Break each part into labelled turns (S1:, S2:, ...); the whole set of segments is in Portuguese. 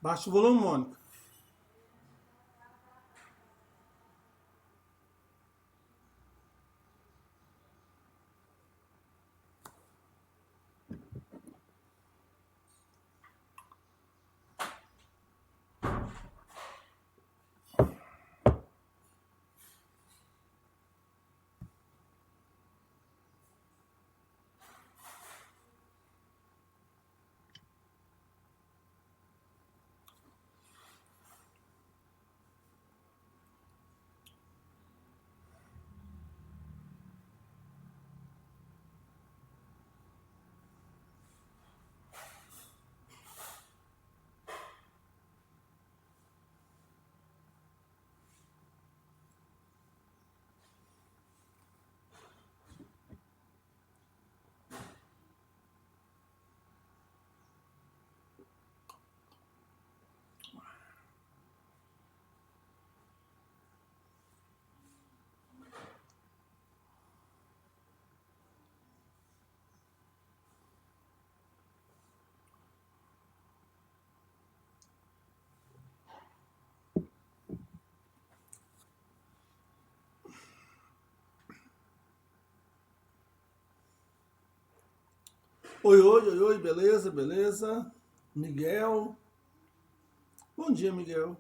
S1: Baixa o volume, Mônica. Oi, oi, oi, oi, beleza, beleza? Miguel. Bom dia, Miguel.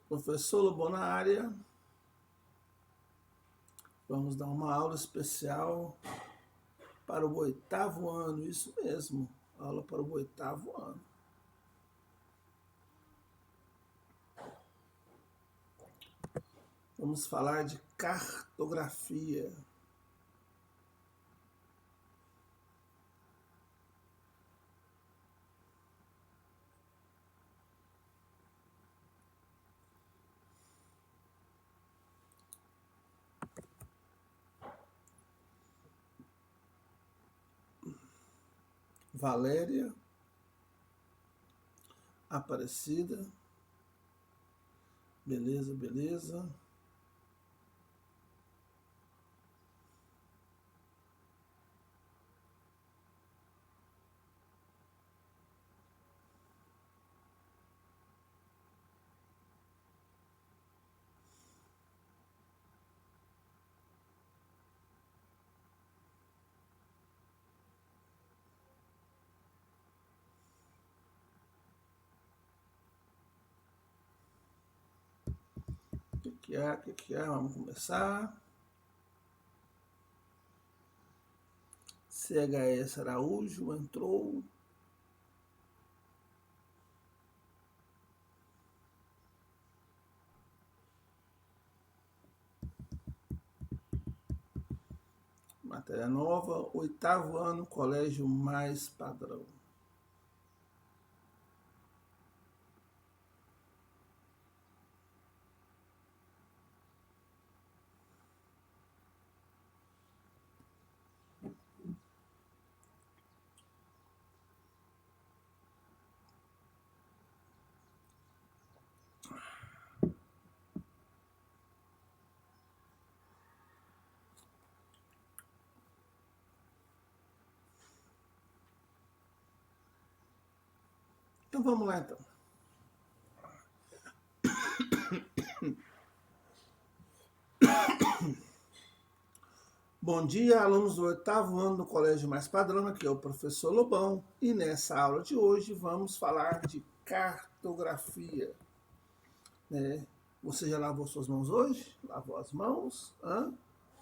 S1: Professor Lobo na área. Vamos dar uma aula especial para o 8º ano, isso mesmo, aula para o 8º ano. Vamos falar de cartografia. Valéria, Aparecida, beleza, beleza. O que é? O que é? Vamos começar. CHS Araújo entrou. Matéria nova, 8º ano, colégio mais padrão. Então vamos lá então. Bom dia, alunos do 8º ano do Colégio Mais Padrão, aqui é o professor Lobão e nessa aula de hoje vamos falar de cartografia. Você já lavou suas mãos hoje? Lavou as mãos?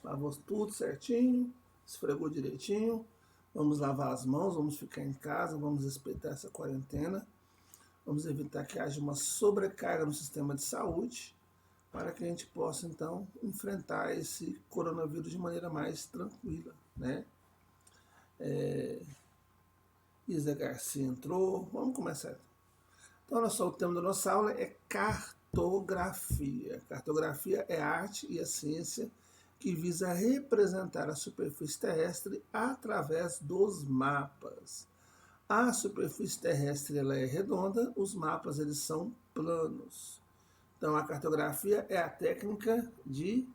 S1: Lavou tudo certinho? Esfregou direitinho? Vamos lavar as mãos, vamos ficar em casa, vamos respeitar essa quarentena. Vamos evitar que haja uma sobrecarga no sistema de saúde para que a gente possa, então, enfrentar esse coronavírus de maneira mais tranquila, né? Isa Garcia entrou. Vamos começar. Então, olha só, o tema da nossa aula é cartografia. Cartografia é a arte e a ciência que visa representar a superfície terrestre através dos mapas. A superfície terrestre ela é redonda, os mapas eles são planos. Então, a cartografia é a técnica de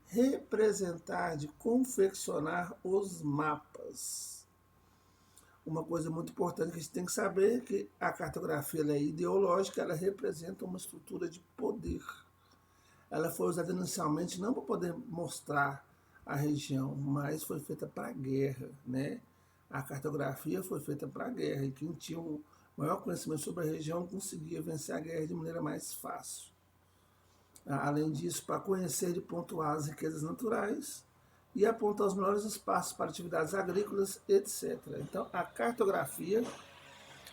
S1: representar, de confeccionar os mapas. Uma coisa muito importante que a gente tem que saber é que a cartografia ela é ideológica, ela representa uma estrutura de poder. Ela foi usada inicialmente não para poder mostrar a região, mas foi feita para a guerra, né? A cartografia foi feita para a guerra e quem tinha um maior conhecimento sobre a região conseguia vencer a guerra de maneira mais fácil. Além disso, para conhecer e pontuar as riquezas naturais e apontar os melhores espaços para atividades agrícolas, etc. Então, a cartografia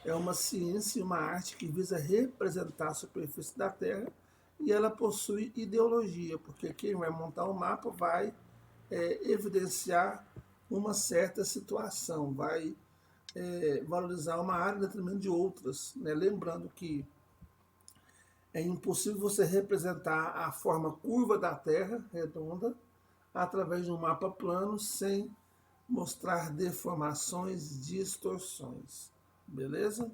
S1: é uma ciência e uma arte que visa representar a superfície da Terra e ela possui ideologia, porque quem vai montar o mapa vai evidenciar uma certa situação, vai valorizar uma área em detrimento de outras, né? Lembrando que é impossível você representar a forma curva da Terra, redonda, através de um mapa plano, sem mostrar deformações, distorções. Beleza?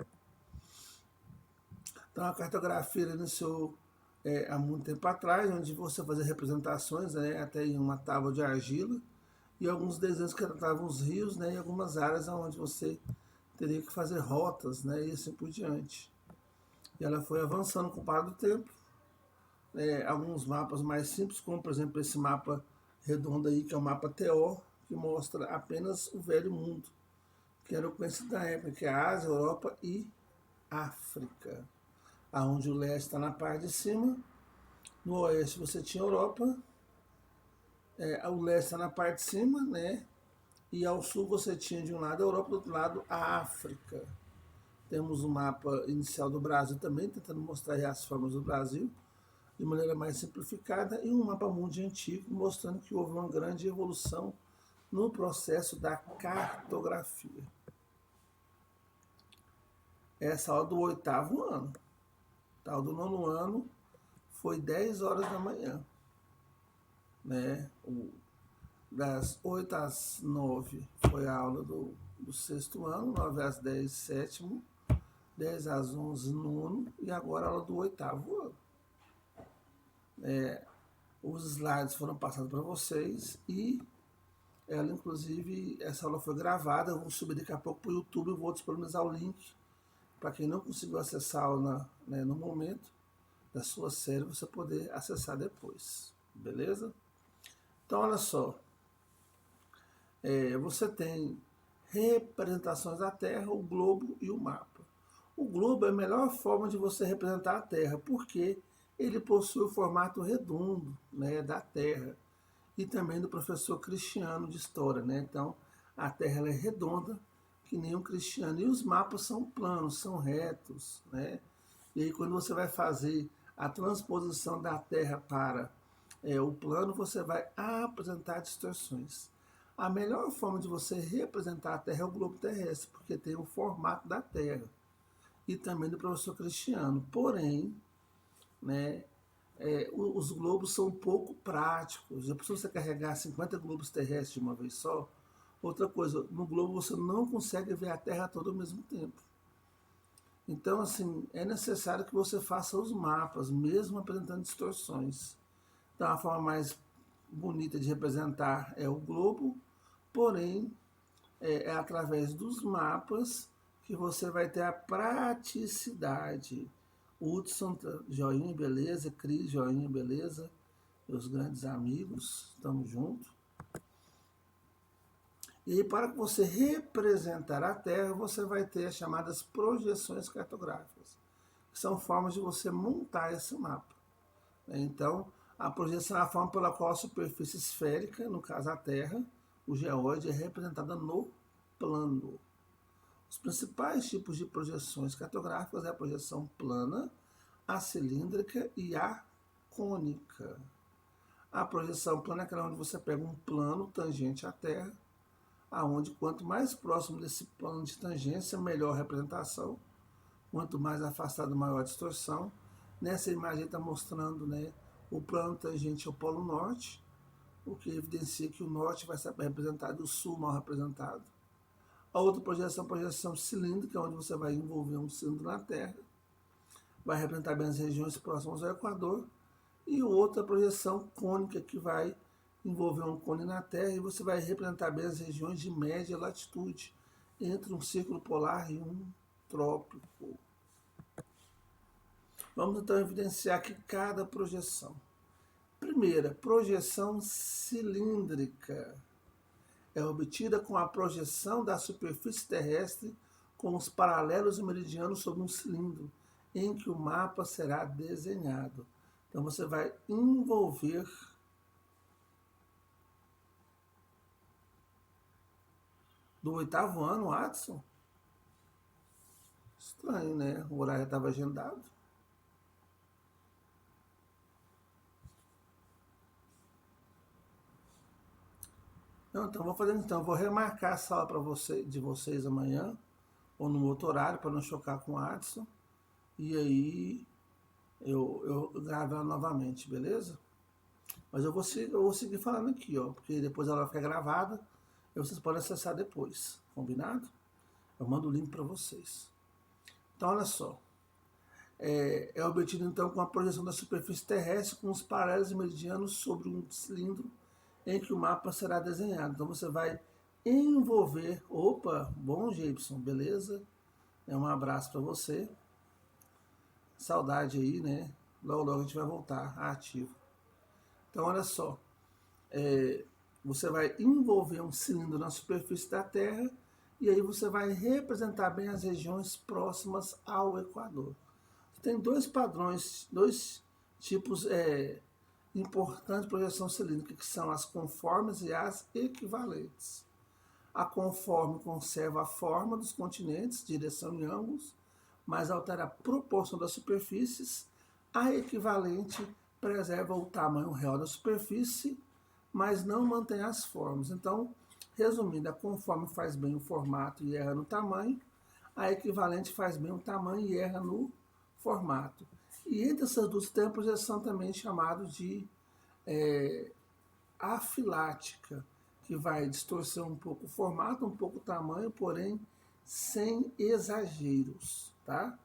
S1: Então a cartografia iniciou há muito tempo atrás, onde você fazia representações, né, até em uma tábua de argila, e alguns desenhos que tratavam os rios, né, e algumas áreas onde você teria que fazer rotas, né, e assim por diante. E ela foi avançando com o passar do tempo. Alguns mapas mais simples, como por exemplo esse mapa redondo aí, que é o mapa TO, que mostra apenas o Velho Mundo, que era o conhecido da época, que é a Ásia, Europa e África. Onde o leste está na parte de cima, no oeste você tinha a Europa, o leste está na parte de cima, né? E ao sul você tinha de um lado a Europa, do outro lado a África. Temos o mapa inicial do Brasil também, tentando mostrar as formas do Brasil de maneira mais simplificada, e um mapa mundi antigo, mostrando que houve uma grande evolução no processo da cartografia. Essa aula do 8º ano. Tá, o do 9º ano foi 10 horas da manhã. Né? Das 8 às 9 foi a aula do 6º ano, 9 às 10, 7º, 10 às 11, 9º, e agora a aula do 8º ano. Os slides foram passados para vocês e ela, inclusive, essa aula foi gravada. Eu vou subir daqui a pouco para o YouTube e vou disponibilizar o link para quem não conseguiu acessar a aula no momento da sua série, você poder acessar depois, beleza? Então, olha só, você tem representações da Terra, o globo e o mapa. O globo é a melhor forma de você representar a Terra, porque ele possui o formato redondo, né, da Terra, e também do professor Cristiano de História, né? Então, a Terra ela é redonda, que nem um cristiano, e os mapas são planos, são retos, né? E aí, quando você vai fazer a transposição da Terra para o plano, você vai apresentar distorções. A melhor forma de você representar a Terra é o globo terrestre, porque tem o formato da Terra, e também do professor Cristiano. Porém, né, os globos são um pouco práticos. Já precisa você carregar 50 globos terrestres de uma vez só? Outra coisa, no globo você não consegue ver a Terra toda ao mesmo tempo. Então, assim, é necessário que você faça os mapas, mesmo apresentando distorções. Então, a forma mais bonita de representar é o globo, porém, é através dos mapas que você vai ter a praticidade. Hudson, joinha, beleza. Cris, joinha, beleza. Meus grandes amigos, estamos juntos. E para que você representar a Terra, você vai ter as chamadas projeções cartográficas, que são formas de você montar esse mapa. Então, a projeção é a forma pela qual a superfície esférica, no caso a Terra, o geóide, é representada no plano. Os principais tipos de projeções cartográficas é a projeção plana, a cilíndrica e a cônica. A projeção plana é aquela onde você pega um plano tangente à Terra, aonde quanto mais próximo desse plano de tangência, melhor a representação, quanto mais afastado, maior a distorção. Nessa imagem está mostrando, né, o plano tangente ao Polo Norte, o que evidencia que o norte vai ser representado e o sul mal representado. A outra projeção é a projeção cilíndrica, onde você vai envolver um cilindro na Terra, vai representar bem as regiões próximas ao Equador, e outra projeção cônica, que vai envolver um cone na Terra e você vai representar bem as regiões de média latitude entre um círculo polar e um trópico. Vamos então evidenciar aqui cada projeção. Primeira, projeção cilíndrica. É obtida com a projeção da superfície terrestre com os paralelos e meridianos sobre um cilindro, em que o mapa será desenhado. Então você vai envolver do 8º ano, Watson. Estranho, né? O horário estava agendado. Não, então vou fazer então, vou remarcar a sala para vocês amanhã, ou no outro horário, para não chocar com o Adson. E aí eu gravo ela novamente, beleza? Mas eu vou seguir falando aqui, ó, porque depois ela vai ficar gravada e vocês podem acessar depois, combinado? Eu mando o link para vocês. Então, olha só. É obtido então com a projeção da superfície terrestre com os paralelos e meridianos sobre um cilindro em que o mapa será desenhado. Então você vai envolver. Opa, bom, Gibson, beleza? Um abraço para você. Saudade aí, né? Logo, logo a gente vai voltar ativo. Então, olha só. Você vai envolver um cilindro na superfície da Terra e aí você vai representar bem as regiões próximas ao Equador. Tem dois padrões, dois tipos importantes de projeção cilíndrica, que são as conformes e as equivalentes. A conforme conserva a forma dos continentes, direção e ângulos, mas altera a proporção das superfícies. A equivalente preserva o tamanho real da superfície, mas não mantém as formas. Então, resumindo, a conforme faz bem o formato e erra no tamanho, a equivalente faz bem o tamanho e erra no formato. E entre essas duas tem a projeção também chamada de afilática, que vai distorcer um pouco o formato, um pouco o tamanho, porém sem exageros, tá?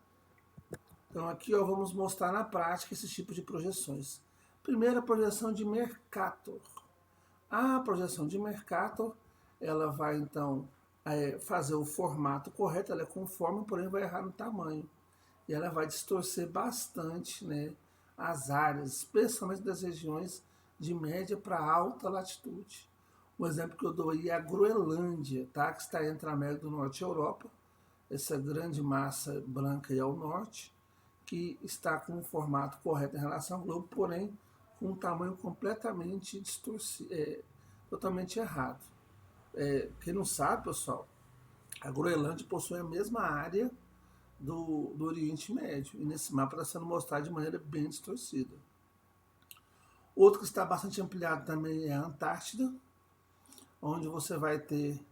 S1: Então aqui ó, vamos mostrar na prática esse tipo de projeções. Primeira, projeção de Mercator. A projeção de Mercator, ela vai então fazer o formato correto, ela é conforme, porém vai errar no tamanho. E ela vai distorcer bastante, né, as áreas, especialmente das regiões de média para alta latitude. O exemplo que eu dou aí é a Groenlândia, tá, que está entre a América do Norte e a Europa, essa grande massa branca aí ao norte, que está com o formato correto em relação ao globo, porém com um tamanho completamente distorcido, totalmente errado. Quem não sabe, pessoal, a Groenlândia possui a mesma área do Oriente Médio, e nesse mapa está sendo mostrado de maneira bem distorcida. Outro que está bastante ampliado também é a Antártida, onde você vai ter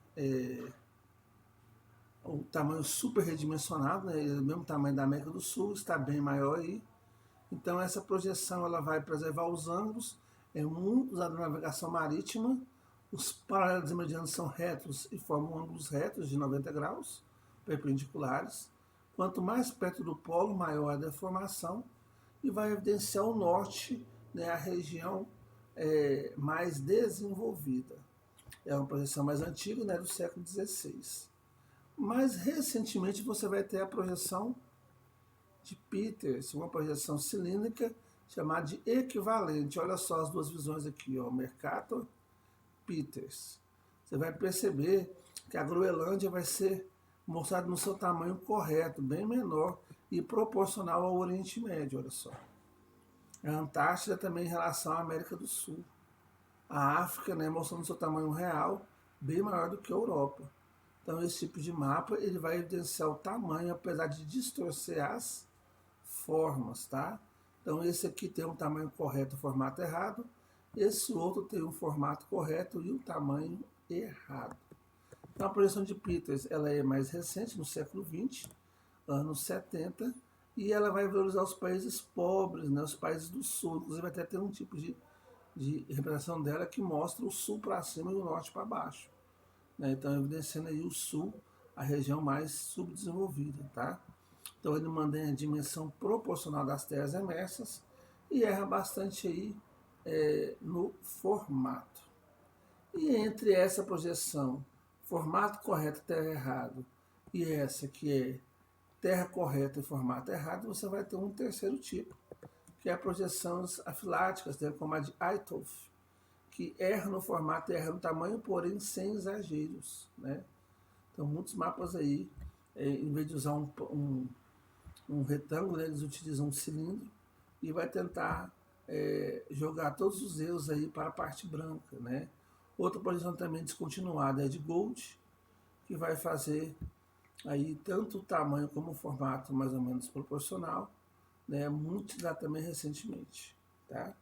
S1: o tamanho super redimensionado, né, o mesmo tamanho da América do Sul, está bem maior aí. Então essa projeção ela vai preservar os ângulos, é muito usada na navegação marítima. Os paralelos e medianos são retos e formam ângulos retos de 90 graus, perpendiculares. Quanto mais perto do polo, maior a deformação, e vai evidenciar o norte, né, a região mais desenvolvida. É uma projeção mais antiga, né, do século XVI. Mais recentemente você vai ter a projeção de Peters, uma projeção cilíndrica chamada de equivalente. Olha só as duas visões aqui, ó, Mercator, Peters. Você vai perceber que a Groenlândia vai ser mostrado no seu tamanho correto, bem menor e proporcional ao Oriente Médio, olha só. A Antártida também em relação à América do Sul. A África, né, mostrando seu tamanho real, bem maior do que a Europa. Então esse tipo de mapa ele vai evidenciar o tamanho, apesar de distorcer as formas, tá? Então esse aqui tem um tamanho correto, formato errado. Esse outro tem um formato correto e um tamanho errado. Então, a projeção de Peters ela é mais recente, no século XX, anos 70, e ela vai valorizar os países pobres, né, os países do sul. Inclusive, até tem um tipo de representação dela que mostra o sul para cima e o norte para baixo. Né? Então, evidenciando aí o sul, a região mais subdesenvolvida. Tá? Então, ele mantém a dimensão proporcional das terras emersas e erra bastante aí no formato. E entre essa projeção, formato correto e terra errado, e essa que é terra correta e formato errado, você vai ter um terceiro tipo, que é a projeção afiláticas, né, como a de Einthoven, que erra no formato e erra no tamanho, porém sem exageros, né? Então, muitos mapas aí, em vez de usar um retângulo, né, eles utilizam um cilindro e vai tentar jogar todos os erros aí para a parte branca, né? Outra projeção também descontinuada é de Gold, que vai fazer aí tanto o tamanho como o formato mais ou menos proporcional, né? Muito utilizado também recentemente, tá?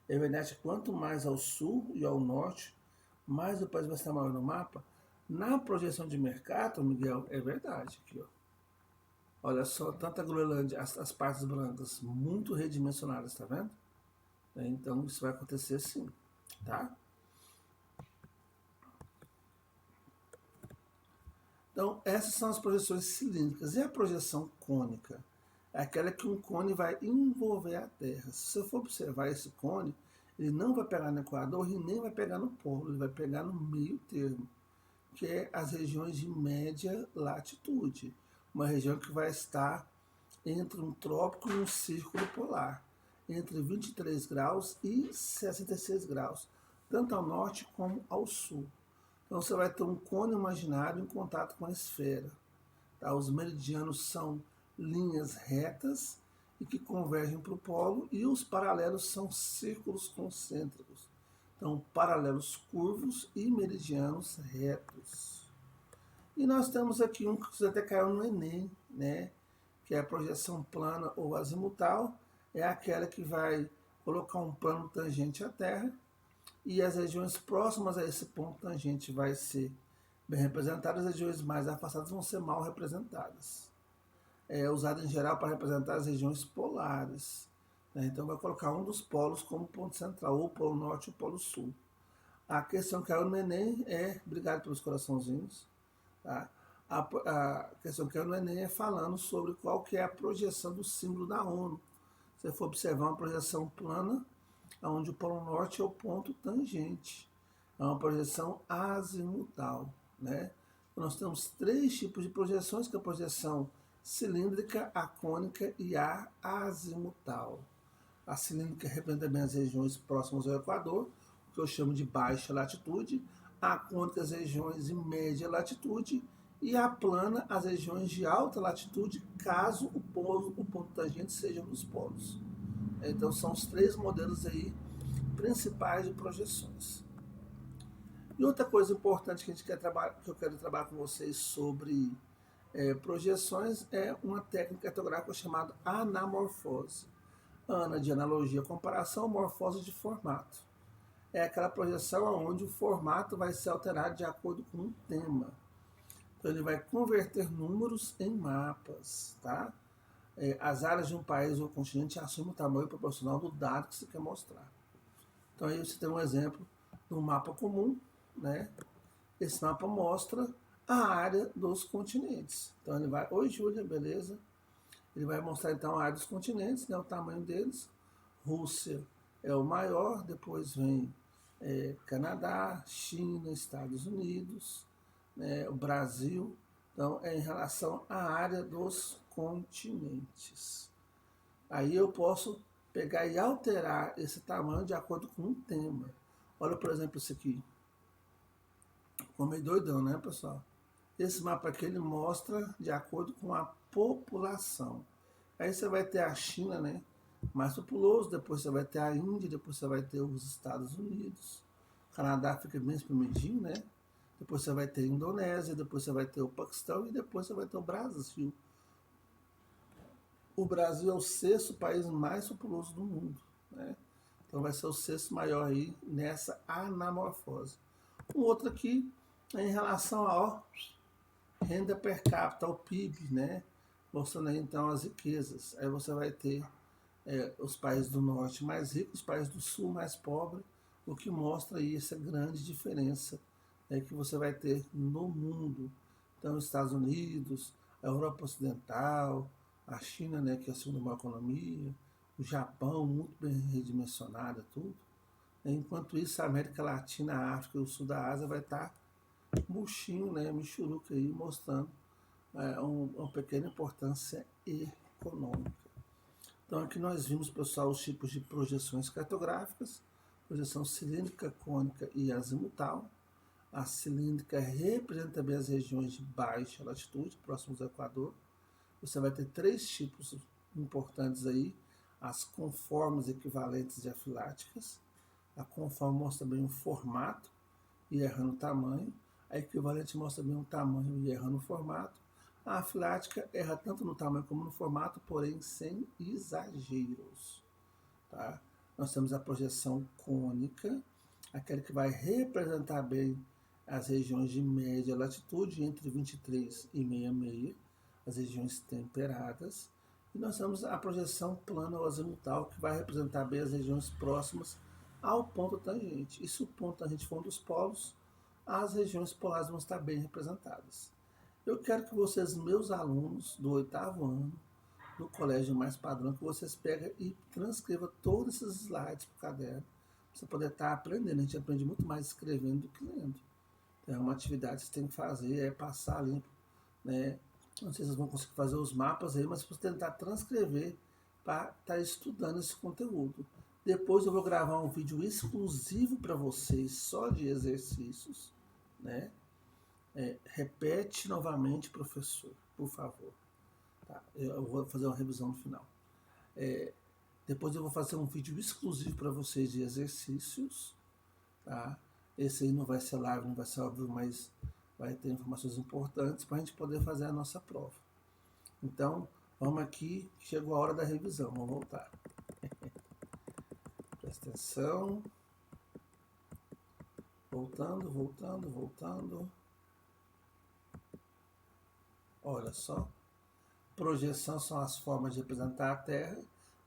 S1: É verdade que quanto mais ao sul e ao norte, mais o país vai estar maior no mapa. Na projeção de mercado, Miguel, é verdade aqui, ó. Olha só, tanto a Groenlândia, as partes brancas muito redimensionadas, tá vendo? Então isso vai acontecer sim, tá? Então essas são as projeções cilíndricas. E a projeção cônica? É aquela que um cone vai envolver a Terra. Se você for observar esse cone, ele não vai pegar no Equador e nem vai pegar no polo, ele vai pegar no meio termo, que é as regiões de média latitude. Uma região que vai estar entre um trópico e um círculo polar, entre 23 graus e 66 graus, tanto ao norte como ao sul. Então você vai ter um cone imaginário em contato com a esfera. Tá? Os meridianos são linhas retas e que convergem para o polo, e os paralelos são círculos concêntricos. Então, paralelos curvos e meridianos retos. E nós temos aqui um que até caiu no Enem, né? Que é a projeção plana ou azimutal, é aquela que vai colocar um plano tangente à Terra e as regiões próximas a esse ponto tangente vai ser bem representadas, as regiões mais afastadas vão ser mal representadas. É usado em geral para representar as regiões polares, né? Então vai colocar um dos polos como ponto central, ou o polo norte ou o polo sul. A questão que caiu no Enem é, obrigado pelos coraçãozinhos, tá? A questão que caiu no Enem é falando sobre qual que é a projeção do símbolo da ONU. Se você for observar uma projeção plana, onde o polo norte é o ponto tangente. É uma projeção azimutal, né? Nós temos três tipos de projeções, que é a projeção cilíndrica, a cônica e a azimutal. A cilíndrica representa bem as regiões próximas ao Equador, o que eu chamo de baixa latitude, a cônica as regiões de média latitude e a plana as regiões de alta latitude, caso o ponto tangente seja nos polos. Então são os três modelos aí principais de projeções. E outra coisa importante que eu quero trabalhar com vocês sobre projeções é uma técnica cartográfica chamada anamorfose. Ana de analogia, comparação, morfose de formato. É aquela projeção onde o formato vai ser alterado de acordo com um tema. Então ele vai converter números em mapas, tá? As áreas de um país ou continente assumem o tamanho proporcional do dado que você quer mostrar. Então aí você tem um exemplo de um mapa comum, né? Esse mapa mostra a área dos continentes. Então ele vai, oi Júlia, beleza? Ele vai mostrar então a área dos continentes, né, o tamanho deles. Rússia é o maior, depois vem Canadá, China, Estados Unidos, né, o Brasil. Então é em relação à área dos continentes. Aí eu posso pegar e alterar esse tamanho de acordo com um tema. Olha, por exemplo, isso aqui. Ficou meio doidão, né, pessoal? Esse mapa aqui ele mostra de acordo com a população. Aí você vai ter a China, né, mais populoso, depois você vai ter a Índia, depois você vai ter os Estados Unidos. O Canadá fica bem espremidinho, né? Depois você vai ter a Indonésia, depois você vai ter o Paquistão e depois você vai ter o Brasil. O Brasil é o sexto país mais populoso do mundo, né? Então vai ser o sexto maior aí nessa anamorfose. Um outro aqui é em relação à renda per capita, ao PIB, né? Mostrando aí então as riquezas. Aí você vai ter os países do norte mais ricos, os países do sul mais pobres, o que mostra aí essa grande diferença que você vai ter no mundo. Então, os Estados Unidos, a Europa Ocidental, a China, né, que é a segunda maior economia, o Japão muito bem redimensionado, tudo. Enquanto isso, a América Latina, a África e o Sul da Ásia vai estar murchinho, né, michuruca aí, mostrando uma pequena importância econômica. Então aqui nós vimos, pessoal, os tipos de projeções cartográficas, projeção cilíndrica, cônica e azimutal. A cilíndrica representa também as regiões de baixa latitude, próximos ao Equador. Você vai ter 3 tipos importantes aí, as conformes equivalentes diafiláticas. A conforme mostra bem o formato e errando o tamanho. A equivalente mostra bem o tamanho e errando o formato. A afilática erra tanto no tamanho como no formato, porém sem exageros. Tá? Nós temos a projeção cônica, aquela que vai representar bem as regiões de média latitude, entre 23 e 66, as regiões temperadas. E nós temos a projeção plana ou azimutal, que vai representar bem as regiões próximas ao ponto tangente. E se o ponto tangente for um dos polos, as regiões polares vão estar bem representadas. Eu quero que vocês, meus alunos do 8º ano, do colégio mais padrão, que vocês peguem e transcrevam todos esses slides para o caderno, para você poder estar aprendendo. A gente aprende muito mais escrevendo do que lendo. Então, é uma atividade que vocês têm que fazer, é passar limpo, né? Não sei se vocês vão conseguir fazer os mapas aí, mas você tentar transcrever para estar estudando esse conteúdo. Depois eu vou gravar um vídeo exclusivo para vocês, só de exercícios, né? Repete novamente, professor, por favor. Tá? Eu vou fazer uma revisão no final. Depois eu vou fazer um vídeo exclusivo para vocês de exercícios. Tá? Esse aí não vai ser live, não vai ser óbvio, mas vai ter informações importantes para a gente poder fazer a nossa prova. Então, vamos aqui, chegou a hora da revisão, vamos voltar. Presta atenção. Voltando, voltando, voltando. Olha só. Projeção são as formas de representar a Terra.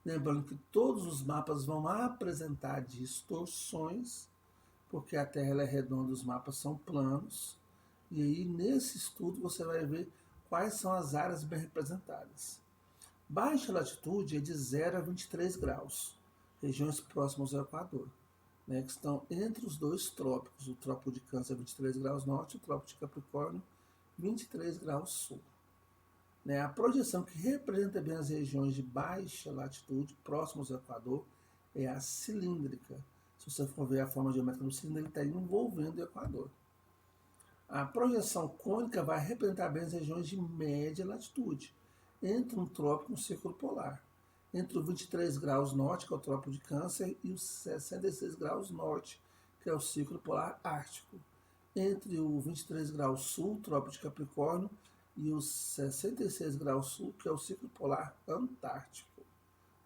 S1: Lembrando que todos os mapas vão apresentar distorções, porque a Terra ela é redonda, os mapas são planos. E aí, nesse estudo, você vai ver quais são as áreas bem representadas. Baixa latitude é de 0 a 23 graus, regiões próximas ao Equador, né, que estão entre os 2 trópicos, o Trópico de Câncer 23 graus norte e o Trópico de Capricórnio 23 graus sul. Né, a projeção que representa bem as regiões de baixa latitude, próximas ao Equador, é a cilíndrica. Se você for ver a forma geométrica do cilindro, ele está envolvendo o Equador. A projeção cônica vai representar bem as regiões de média latitude, entre um trópico e um círculo polar, entre o 23 graus norte, que é o Trópico de Câncer, e os 66 graus norte, que é o círculo polar ártico, entre o 23 graus sul, Trópico de Capricórnio, e os 66 graus sul, que é o círculo polar antártico.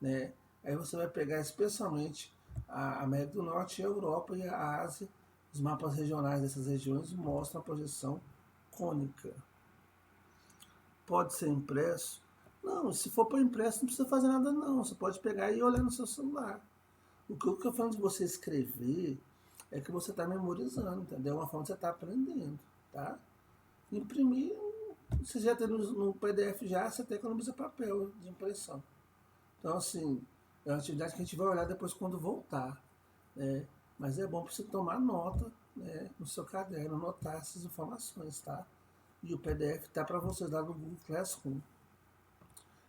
S1: Né? Aí você vai pegar especialmente a América do Norte, a Europa e a Ásia. Os mapas regionais dessas regiões mostram a projeção cônica. Pode ser impresso? Não, se for para impresso não precisa fazer nada não. Você pode pegar e olhar no seu celular. O que eu estou falando de você escrever é que você está memorizando, entendeu? É uma forma de você estar aprendendo, tá? Imprimir, você já tem no PDF já, você até economiza papel de impressão. Então, assim, é uma atividade que a gente vai olhar depois quando voltar, né? Mas é bom para você tomar nota, né, no seu caderno, anotar essas informações, tá? E o PDF está para vocês lá no Google Classroom.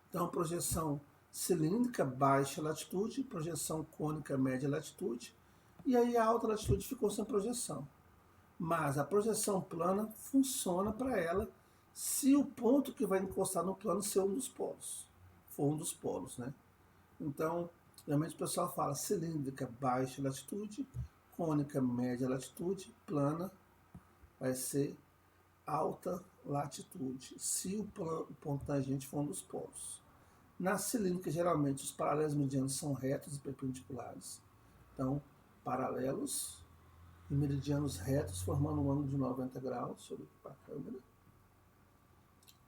S1: Então, projeção cilíndrica, baixa latitude, projeção cônica, média latitude, e aí a alta latitude ficou sem projeção. Mas a projeção plana funciona para ela se o ponto que vai encostar no plano ser um dos polos, for um dos polos, né? Então, geralmente o pessoal fala cilíndrica, baixa latitude, cônica, média latitude, plana vai ser alta latitude, se o ponto tangente for um dos polos. Na cilíndrica, geralmente, os paralelos medianos são retos e perpendiculares. Então, paralelos e meridianos retos, formando um ângulo de 90 graus. Deixa eu ver aqui para a câmera.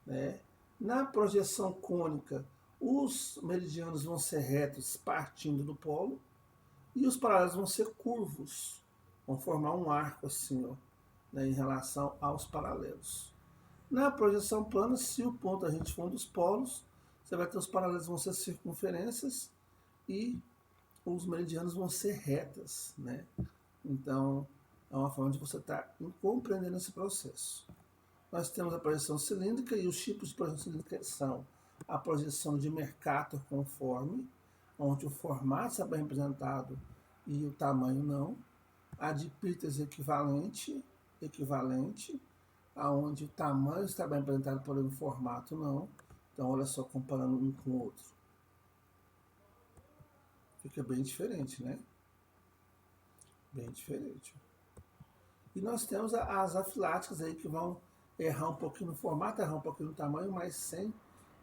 S1: Né? Na projeção cônica, os meridianos vão ser retos partindo do polo e os paralelos vão ser curvos, vão formar um arco assim, ó, né, em relação aos paralelos. Na projeção plana, se o ponto a gente for um dos polos, você vai ter os paralelos vão ser circunferências e os meridianos vão ser retas, né? Então, é uma forma de você estar compreendendo esse processo. Nós temos a projeção cilíndrica e os tipos de projeção cilíndrica são a projeção de Mercator conforme, onde o formato está bem representado e o tamanho não. A de Peters equivalente, aonde o tamanho está bem representado, porém o formato não. Então, olha só, comparando um com o outro. Fica bem diferente, né? Bem diferente. E nós temos as afiláticas aí que vão errar um pouquinho no formato, errar um pouquinho no tamanho, mas sem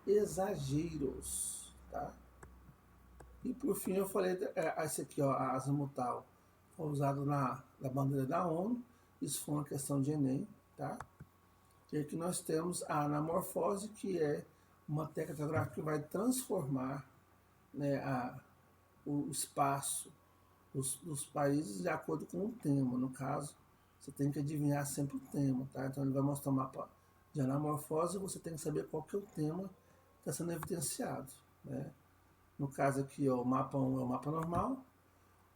S1: exageros, tá? E por fim eu falei, esse aqui, ó, a azimutal, foi usado na bandeira da ONU, isso foi uma questão de Enem, tá? E aqui nós temos a anamorfose, que é uma técnica gráfica que vai transformar, né, o espaço dos países de acordo com o tema. No caso, você tem que adivinhar sempre o tema, tá? Então ele vai mostrar o mapa de anamorfose e você tem que saber qual que é o tema que está sendo evidenciado, né? No caso aqui, ó, o mapa 1 é o mapa normal,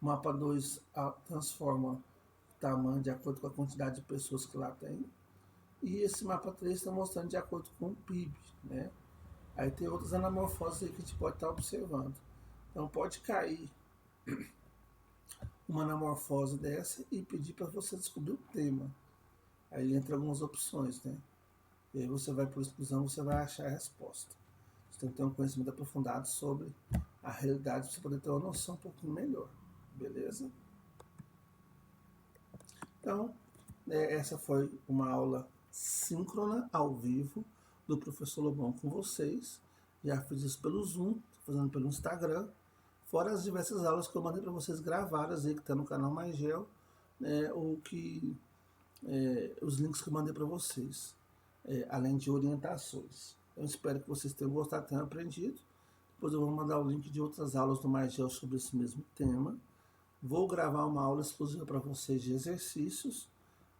S1: o mapa 2 transforma o tamanho de acordo com a quantidade de pessoas que lá tem, e esse mapa 3 está mostrando de acordo com o PIB, né? Aí tem outras anamorfoses aí que a gente pode estar observando. Então pode cair uma anamorfose dessa e pedir para você descobrir o tema. Aí entra algumas opções, né? E aí você vai por exclusão, você vai achar a resposta. Você tem que ter um conhecimento aprofundado sobre a realidade para você poder ter uma noção um pouquinho melhor, beleza? Então, essa foi uma aula síncrona, ao vivo, do professor Lobão com vocês. Já fiz isso pelo Zoom, estou fazendo pelo Instagram, fora as diversas aulas que eu mandei para vocês gravadas aí, que está no canal Maigel, né, ou que os links que eu mandei para vocês, além de orientações. Eu espero que vocês tenham gostado, tenham aprendido. Depois eu vou mandar o link de outras aulas do Maigel sobre esse mesmo tema. Vou gravar uma aula exclusiva para vocês de exercícios,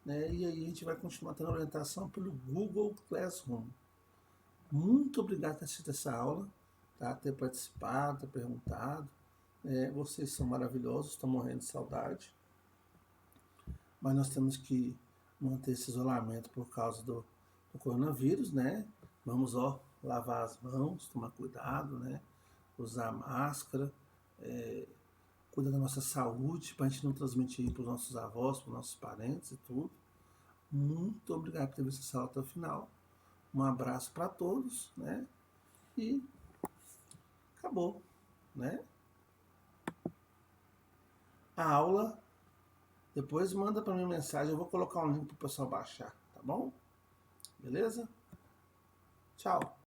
S1: né, e aí a gente vai continuar tendo orientação pelo Google Classroom. Muito obrigado por ter assistido essa aula, tá? Ter participado, ter perguntado. Vocês são maravilhosos, estou morrendo de saudade. Mas nós temos que manter esse isolamento por causa do coronavírus, né? Vamos, lavar as mãos, tomar cuidado, né? Usar máscara, cuidar da nossa saúde, para a gente não transmitir para os nossos avós, para os nossos parentes e tudo. Muito obrigado por ter visto essa aula até o final. Um abraço para todos, né? E acabou, né? A aula, depois manda para mim mensagem, eu vou colocar um link para o pessoal baixar, tá bom? Beleza? Tchau!